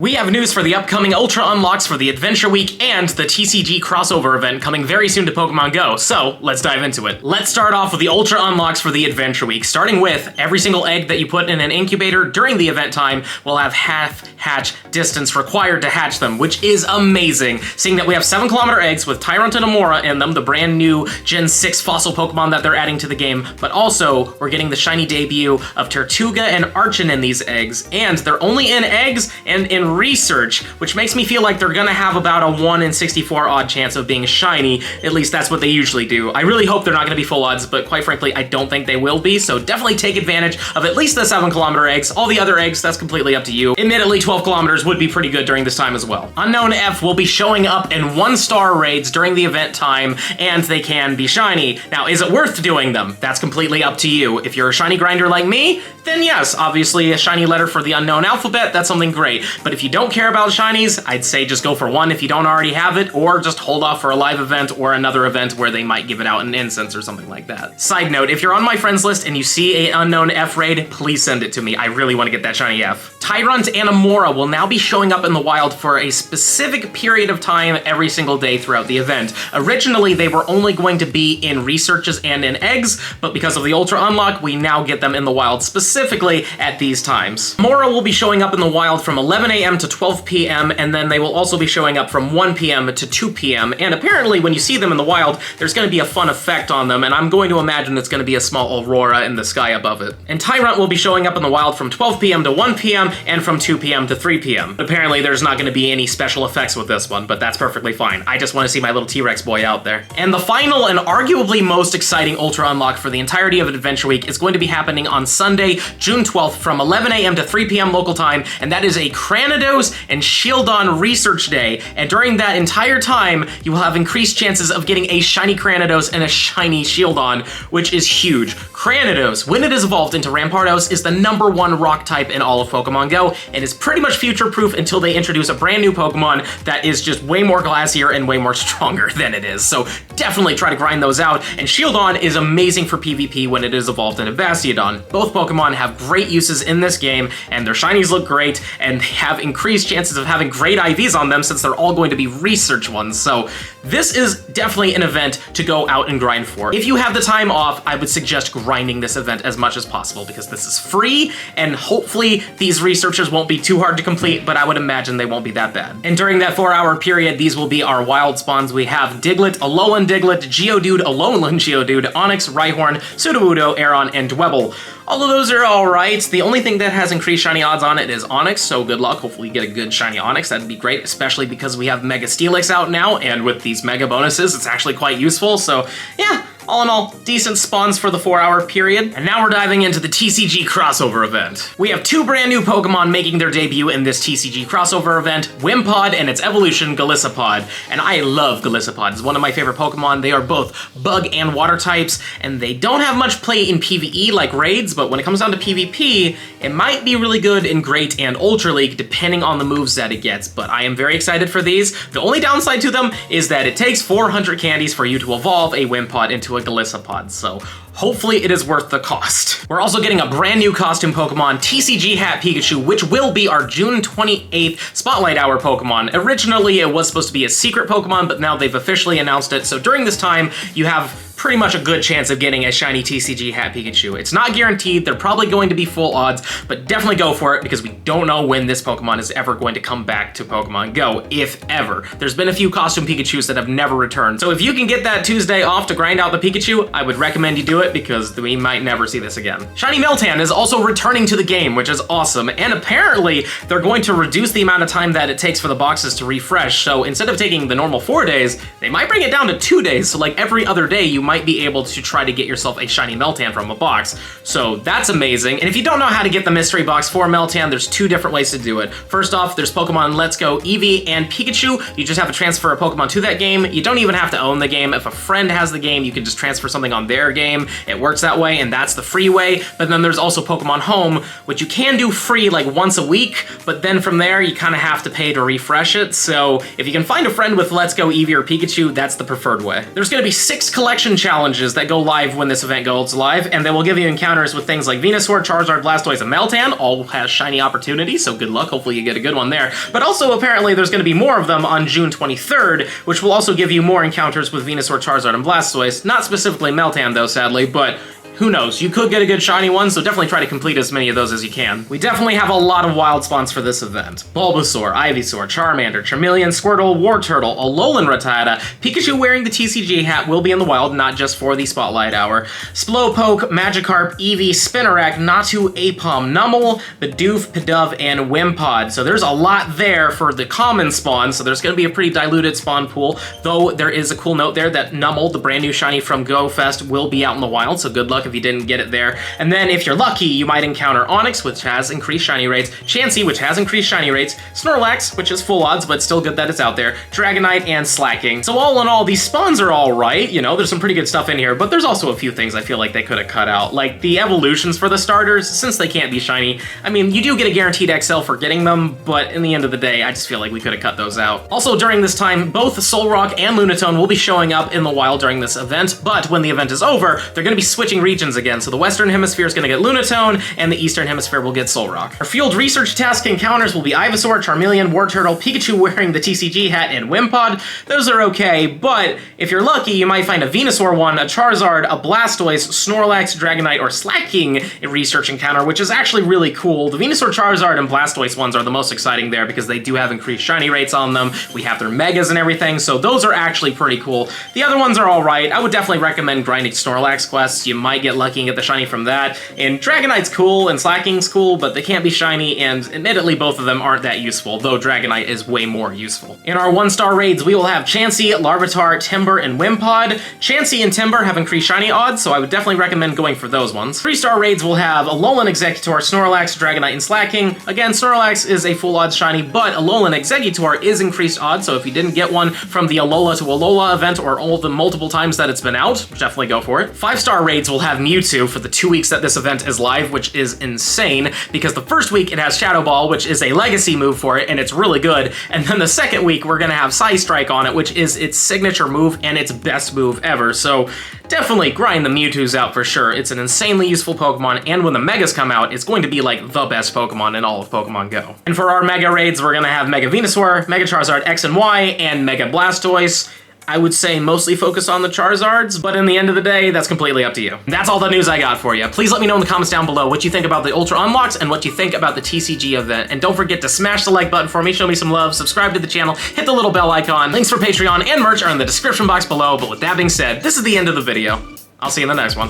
We have news for the upcoming Ultra Unlocks for the Adventure Week and the TCG crossover event coming very soon to Pokemon Go, so let's dive into it. Let's start off with the Ultra Unlocks for the Adventure Week, starting with every single egg that you put in an incubator during the event time will have half hatch distance required to hatch them, which is amazing. Seeing that we have 7-kilometer eggs with Tyrant and Amora in them, the brand new Gen 6 fossil Pokemon that they're adding to the game, but also we're getting the shiny debut of Tortuga and Archon in these eggs, and they're only in eggs and in research, which makes me feel like they're gonna have about a 1 in 64 odd chance of being shiny. At least that's what they usually do. I really hope they're not gonna be full odds, but quite frankly, I don't think they will be, so definitely take advantage of at least the 7-kilometer eggs. All the other eggs, that's completely up to you. Admittedly, 12 kilometers would be pretty good during this time as well. Unknown F will be showing up in 1-star raids during the event time, and they can be shiny. Now, is it worth doing them? That's completely up to you. If you're a shiny grinder like me, then yes, obviously a shiny letter for the unknown alphabet, that's something great. But if you don't care about shinies, I'd say just go for one if you don't already have it, or just hold off for a live event or another event where they might give it out in incense or something like that. Side note, if you're on my friends list and you see an unknown F raid, please send it to me. I really want to get that shiny F. Tyrant and Amora will now be showing up in the wild for a specific period of time every single day throughout the event. Originally, they were only going to be in researches and in eggs, but because of the Ultra Unlock, we now get them in the wild specifically at these times. Amora will be showing up in the wild from 11 a.m. to 12 p.m., and then they will also be showing up from 1 p.m. to 2 p.m. And apparently, when you see them in the wild, there's going to be a fun effect on them, and I'm going to imagine it's going to be a small aurora in the sky above it. And Tyrant will be showing up in the wild from 12 p.m. to 1 p.m. and from 2 p.m. to 3 p.m. Apparently, there's not going to be any special effects with this one, but that's perfectly fine. I just want to see my little T-Rex boy out there. And the final and arguably most exciting Ultra Unlock for the entirety of Adventure Week is going to be happening on Sunday, June 12th from 11 a.m. to 3 p.m. local time, and that is a Cranados and Shieldon Research Day, and during that entire time, you will have increased chances of getting a shiny Cranados and a shiny Shieldon, which is huge. Cranados, when it is evolved into Rampardos, is the #1 rock type in all of Pokemon Go, and is pretty much future-proof until they introduce a brand new Pokemon that is just way more glassier and way more stronger than it is, so definitely try to grind those out. And Shieldon is amazing for PvP when it is evolved into Bastiodon. Both Pokemon have great uses in this game, and their shinies look great, and have increased chances of having great IVs on them since they're all going to be research ones, so this is definitely an event to go out and grind for. If you have the time off, I would suggest grinding this event as much as possible because this is free, and hopefully these researchers won't be too hard to complete, but I would imagine they won't be that bad. And during that 4-hour period, these will be our wild spawns. We have Diglett, Alolan Diglett, Geodude, Alolan Geodude, Onix, Rhyhorn, Sudowoodo, Aeron, and Dwebble. All of those are alright. The only thing that has increased shiny odds on it is Onix, so good luck. Hopefully you get a good shiny Onix. That'd be great, especially because we have Mega Steelix out now, and with these Mega bonuses, it's actually quite useful, so yeah. All in all, decent spawns for the 4-hour period. And now we're diving into the TCG crossover event. We have 2 brand new Pokemon making their debut in this TCG crossover event, Wimpod and its evolution, Golisopod. And I love Golisopod. It's one of my favorite Pokemon. They are both bug and water types, and they don't have much play in PvE like raids, but when it comes down to PvP, it might be really good in Great and Ultra League, depending on the moves that it gets. But I am very excited for these. The only downside to them is that it takes 400 candies for you to evolve a Wimpod into a Golisopod, so hopefully it is worth the cost. We're also getting a brand new costume Pokemon, TCG Hat Pikachu, which will be our June 28th Spotlight Hour Pokemon. Originally, it was supposed to be a secret Pokemon, but now they've officially announced it, so during this time, you have pretty much a good chance of getting a shiny TCG Hat Pikachu. It's not guaranteed, they're probably going to be full odds, but definitely go for it because we don't know when this Pokemon is ever going to come back to Pokemon Go, if ever. There's been a few costume Pikachus that have never returned, so if you can get that Tuesday off to grind out the Pikachu, I would recommend you do it because we might never see this again. Shiny Meltan is also returning to the game, which is awesome, and apparently they're going to reduce the amount of time that it takes for the boxes to refresh, so instead of taking the normal 4 days, they might bring it down to 2 days, so like every other day you might be able to try to get yourself a shiny Meltan from a box. So that's amazing. And if you don't know how to get the mystery box for Meltan, there's 2 different ways to do it. First off, there's Pokemon Let's Go Eevee and Pikachu. You just have to transfer a Pokemon to that game. You don't even have to own the game. If a friend has the game, you can just transfer something on their game. It works that way, and that's the free way. But then there's also Pokemon Home, which you can do free like once a week, but then from there, you kind of have to pay to refresh it. So if you can find a friend with Let's Go Eevee or Pikachu, that's the preferred way. There's going to be 6 collection challenges that go live when this event goes live, and they will give you encounters with things like Venusaur, Charizard, Blastoise, and Meltan. All has shiny opportunities, so good luck. Hopefully you get a good one there. But also, apparently, there's going to be more of them on June 23rd, which will also give you more encounters with Venusaur, Charizard, and Blastoise. Not specifically Meltan, though, sadly, but who knows? You could get a good shiny one, so definitely try to complete as many of those as you can. We definitely have a lot of wild spawns for this event. Bulbasaur, Ivysaur, Charmander, Charmeleon, Squirtle, Wartortle, Alolan Rattata, Pikachu wearing the TCG hat will be in the wild, not just for the Spotlight Hour. Slowpoke, Magikarp, Eevee, Spinarak, Natu, Apom, Numel, Bidoof, Pidove, and Wimpod. So there's a lot there for the common spawn, so there's going to be a pretty diluted spawn pool, though there is a cool note there that Numel, the brand new shiny from Go Fest, will be out in the wild, so good luck if you didn't get it there. And then if you're lucky, you might encounter Onix, which has increased shiny rates, Chansey, which has increased shiny rates, Snorlax, which is full odds, but still good that it's out there, Dragonite, and Slacking. So all in all, these spawns are all right. You know, there's some pretty good stuff in here, but there's also a few things I feel like they could have cut out. Like the evolutions for the starters, since they can't be shiny. I mean, you do get a guaranteed XL for getting them, but in the end of the day, I just feel like we could have cut those out. Also, during this time, both Solrock and Lunatone will be showing up in the wild during this event, but when the event is over, they're going to be switching regions again. So the Western Hemisphere is going to get Lunatone, and the Eastern Hemisphere will get Solrock. Our field research task encounters will be Ivysaur, Charmeleon, Wartortle, Pikachu wearing the TCG hat, and Wimpod. Those are okay, but if you're lucky, you might find a Venusaur one, a Charizard, a Blastoise, Snorlax, Dragonite, or Slacking research encounter, which is actually really cool. The Venusaur, Charizard, and Blastoise ones are the most exciting there because they do have increased shiny rates on them. We have their megas and everything, so those are actually pretty cool. The other ones are alright. I would definitely recommend grinding Snorlax quests. You might get lucky and get the shiny from that. And Dragonite's cool and Slacking's cool, but they can't be shiny, and admittedly both of them aren't that useful, though Dragonite is way more useful. In our 1-star raids, we will have Chansey, Larvitar, Timber, and Wimpod. Chansey and Timber have increased shiny odds, so I would definitely recommend going for those ones. 3-star raids will have Alolan Exeggutor, Snorlax, Dragonite, and Slacking. Again, Snorlax is a full odds shiny, but Alolan Exeggutor is increased odds, so if you didn't get one from the Alola to Alola event or all the multiple times that it's been out, definitely go for it. 5-star raids will have Mewtwo for the 2 weeks that this event is live, which is insane, because the first week it has Shadow Ball, which is a legacy move for it, and it's really good, and then the second week we're gonna have Psy Strike on it, which is its signature move and its best move ever, so definitely grind the Mewtwo's out for sure. It's an insanely useful Pokemon, and when the Megas come out, it's going to be like the best Pokemon in all of Pokemon Go. And for our Mega raids, we're gonna have Mega Venusaur, Mega Charizard X and Y, and Mega Blastoise. I would say mostly focus on the Charizards, but in the end of the day, that's completely up to you. That's all the news I got for you. Please let me know in the comments down below what you think about the Ultra Unlocks and what you think about the TCG event. And don't forget to smash the like button for me, show me some love, subscribe to the channel, hit the little bell icon. Links for Patreon and merch are in the description box below, but with that being said, this is the end of the video. I'll see you in the next one.